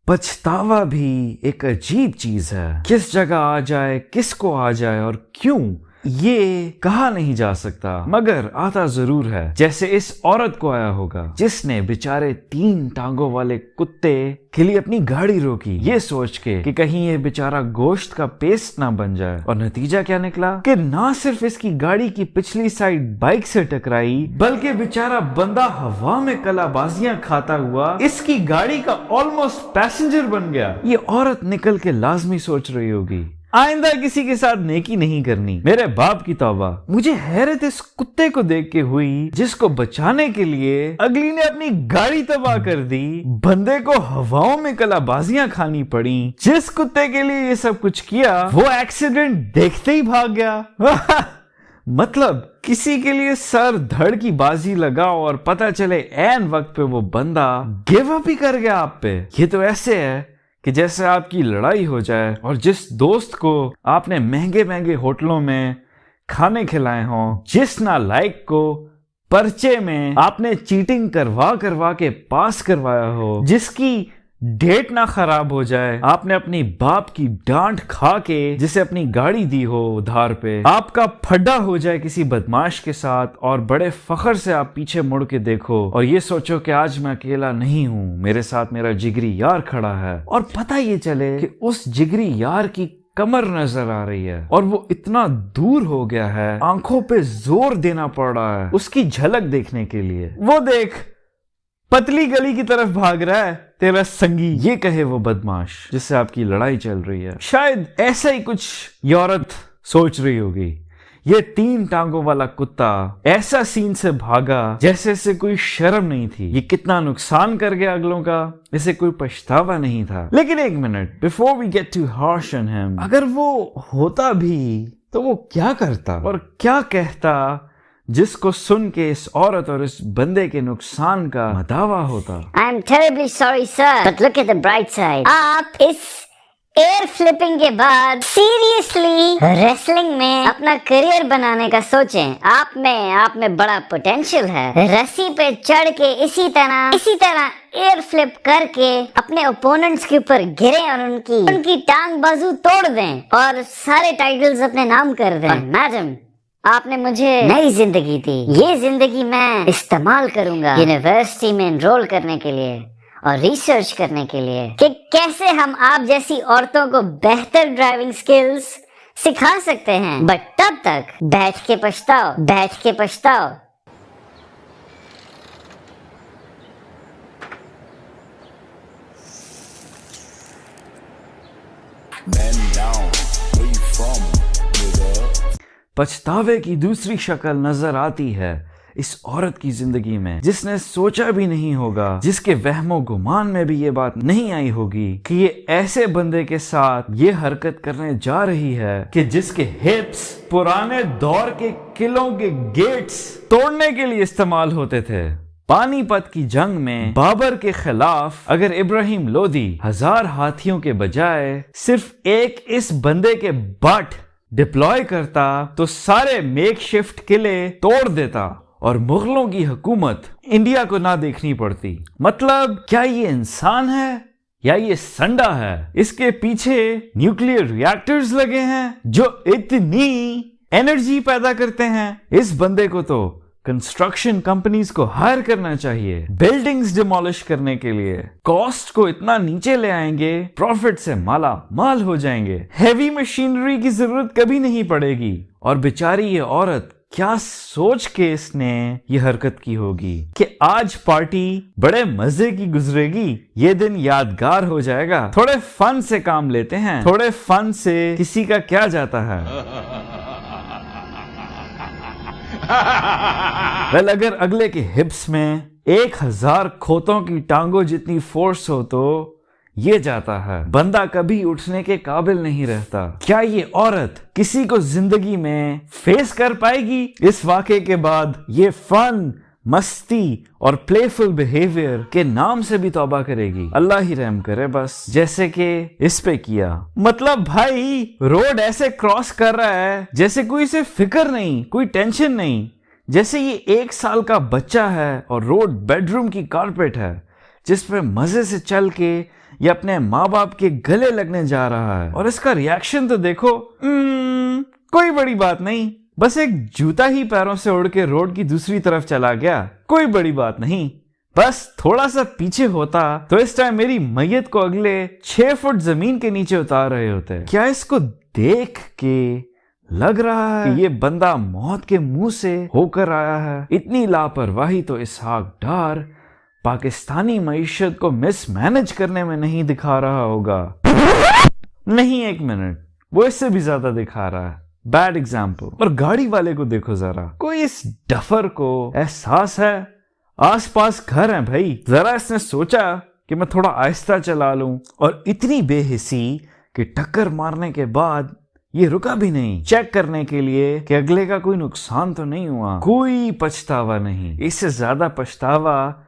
पछतावा भी एक अजीब चीज है। किस जगह आ जाए, किसको आ जाए और क्यों, ये कहा नहीं जा सकता, मगर आता जरूर है। जैसे इस औरत को आया होगा जिसने बेचारे 3 टांगों वाले कुत्ते के लिए अपनी गाड़ी रोकी, ये सोच के कि कहीं ये बेचारा गोश्त का पेस्ट ना बन जाए। और नतीजा क्या निकला कि ना सिर्फ इसकी गाड़ी की पिछली साइड बाइक से टकराई, बल्कि बेचारा बंदा हवा में कलाबाजियां खाता हुआ इसकी गाड़ी का ऑलमोस्ट पैसेंजर बन गया। ये औरत निकल के लाजमी सोच रही होगी, आइंदा किसी के साथ नेकी नहीं करनी। मेरे बाप की तौबा। मुझे हैरत इस कुत्ते को देख के हुई जिसको बचाने के लिए अगली ने अपनी गाड़ी तबाह कर दी, बंदे को हवाओं में कलाबाजियां खानी पड़ी। जिस कुत्ते के लिए ये सब कुछ किया वो एक्सीडेंट देखते ही भाग गया। मतलब किसी के लिए सर धड़ की बाजी लगाओ और पता चले ऐन वक्त पे वो बंदा गिव अप ही कर गया आप पे। ये तो ऐसे है कि जैसे आपकी लड़ाई हो जाए और जिस दोस्त को आपने महंगे महंगे होटलों में खाने खिलाए हों, जिस नालायक को पर्चे में आपने चीटिंग करवा करवा के पास करवाया हो, जिसकी डेट ना खराब हो जाए, आपने अपनी बाप की डांट खा के जिसे अपनी गाड़ी दी हो उधार पे, आपका फड्डा हो जाए किसी बदमाश के साथ और बड़े फख्र से आप पीछे मुड़ के देखो और ये सोचो कि आज मैं अकेला नहीं हूँ, मेरे साथ मेरा जिगरी यार खड़ा है। और पता ये चले कि उस जिगरी यार की कमर नजर आ रही है और वो इतना दूर हो गया है, आंखों पे जोर देना पड़ रहा है उसकी झलक देखने के लिए। वो देख पतली गली की तरफ भाग रहा है तेरा संगी, ये कहे वो बदमाश जिससे आपकी लड़ाई चल रही है। शायद ऐसा ही कुछ ये औरत सोच रही होगी। ये 3 टांगों वाला कुत्ता ऐसा सीन से भागा जैसे इसे कोई शर्म नहीं थी। ये कितना नुकसान कर गया अगलों का, इसे कोई पछतावा नहीं था। लेकिन एक minute, before we get to harsh on him, अगर वो होता भी तो वो क्या करता और क्या कहता जिसको सुन के इस औरत और इस बंदे के नुकसान का मदावा होता। I am terribly sorry sir, but look at the bright side. आप इस एयर फ्लिपिंग के बाद सीरियसली रेसलिंग में अपना करियर बनाने का सोचें। आप में बड़ा पोटेंशियल है। रस्सी पे चढ़ के इसी तरह एयर फ्लिप करके अपने ओपोनेंट्स के ऊपर गिरे और उनकी टांग बाजू तोड़ दें और सारे टाइटल्स अपने नाम कर दें। मैडम, आपने मुझे नई जिंदगी दी, ये जिंदगी मैं इस्तेमाल करूंगा यूनिवर्सिटी में एनरोल करने के लिए और रिसर्च करने के लिए कि कैसे हम आप जैसी औरतों को बेहतर ड्राइविंग स्किल्स सिखा सकते हैं। बट तब तक बैठ के पछताओ। पछतावे की दूसरी शक्ल नजर आती है इस औरत की जिंदगी में, जिसने सोचा भी नहीं होगा, जिसके वहमो गुमान में भी ये बात नहीं आई होगी कि ये ऐसे बंदे के साथ ये हरकत करने जा रही है कि जिसके हिप्स पुराने दौर के किलों के गेट्स तोड़ने के लिए इस्तेमाल होते थे। पानीपत की जंग में बाबर के खिलाफ अगर इब्राहिम लोदी 1000 हाथियों के बजाय सिर्फ एक इस बंदे के बट डिप्लॉय करता तो सारे मेकशिफ्ट किले तोड़ देता और मुगलों की हुकूमत इंडिया को ना देखनी पड़ती। मतलब क्या ये इंसान है या ये संडा है? इसके पीछे न्यूक्लियर रिएक्टर्स लगे हैं जो इतनी एनर्जी पैदा करते हैं। इस बंदे को तो कंस्ट्रक्शन कंपनीज को हायर करना चाहिए बिल्डिंग्स डिमोलिश करने के लिए। कॉस्ट को इतना नीचे ले आएंगे, प्रॉफिट से माला माल हो जाएंगे, हेवी मशीनरी की जरूरत कभी नहीं पड़ेगी। और बेचारी ये औरत क्या सोच के इसने ये हरकत की होगी कि आज पार्टी बड़े मजे की गुजरेगी, ये दिन यादगार हो जाएगा। थोड़े फन से काम लेते हैं, थोड़े फन से किसी का क्या जाता है। वेल, अगर अगले के हिप्स में 1000 खोतों की टांगों जितनी फोर्स हो तो ये जाता है, बंदा कभी उठने के काबिल नहीं रहता। क्या ये औरत किसी को जिंदगी में फेस कर पाएगी? इस वाकये के बाद ये फन, मस्ती और प्लेफुल बिहेवियर के नाम से भी तौबा करेगी। अल्लाह ही रहम करे बस, जैसे कि इस पे किया। मतलब भाई रोड ऐसे क्रॉस कर रहा है जैसे कोई इसे फिक्र नहीं, कोई टेंशन नहीं, जैसे ये 1 साल का बच्चा है और रोड बेडरूम की कारपेट है जिस पे मजे से चल के ये अपने माँ बाप के गले लगने जा रहा है और इसका रिएक्शन तो देखो। कोई बड़ी बात नहीं, बस एक जूता ही पैरों से उड़ के रोड की दूसरी तरफ चला गया, कोई बड़ी बात नहीं। बस थोड़ा सा पीछे होता तो इस टाइम मेरी मैयत को अगले 6 फुट जमीन के नीचे उतार रहे होते। क्या इसको देख के लग रहा है कि ये बंदा मौत के मुंह से होकर आया है? इतनी लापरवाही तो इसहाक डार पाकिस्तानी मईशत को मिसमैनेज करने में नहीं दिखा रहा होगा। नहीं, 1 मिनट, वो इससे भी ज्यादा दिखा रहा है। Bad example. और गाड़ी वाले को देखो जरा, कोई इस डफर को एहसास है आसपास घर है भाई। जरा इसने सोचा कि मैं थोड़ा आहिस्ता चला लूं, और इतनी बेहिसी कि टक्कर मारने के बाद ये रुका भी नहीं चेक करने के लिए कि अगले का कोई नुकसान तो नहीं हुआ। कोई पछतावा नहीं। इससे ज्यादा पछतावा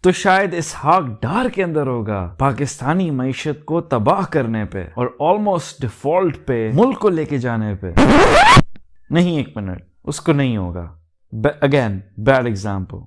तो शायद इसहाक डार के अंदर होगा, पाकिस्तानी मईशत को तबाह करने पे और ऑलमोस्ट डिफॉल्ट पे मुल्क को लेके जाने पे। नहीं, 1 मिनट, उसको नहीं होगा। Again bad example.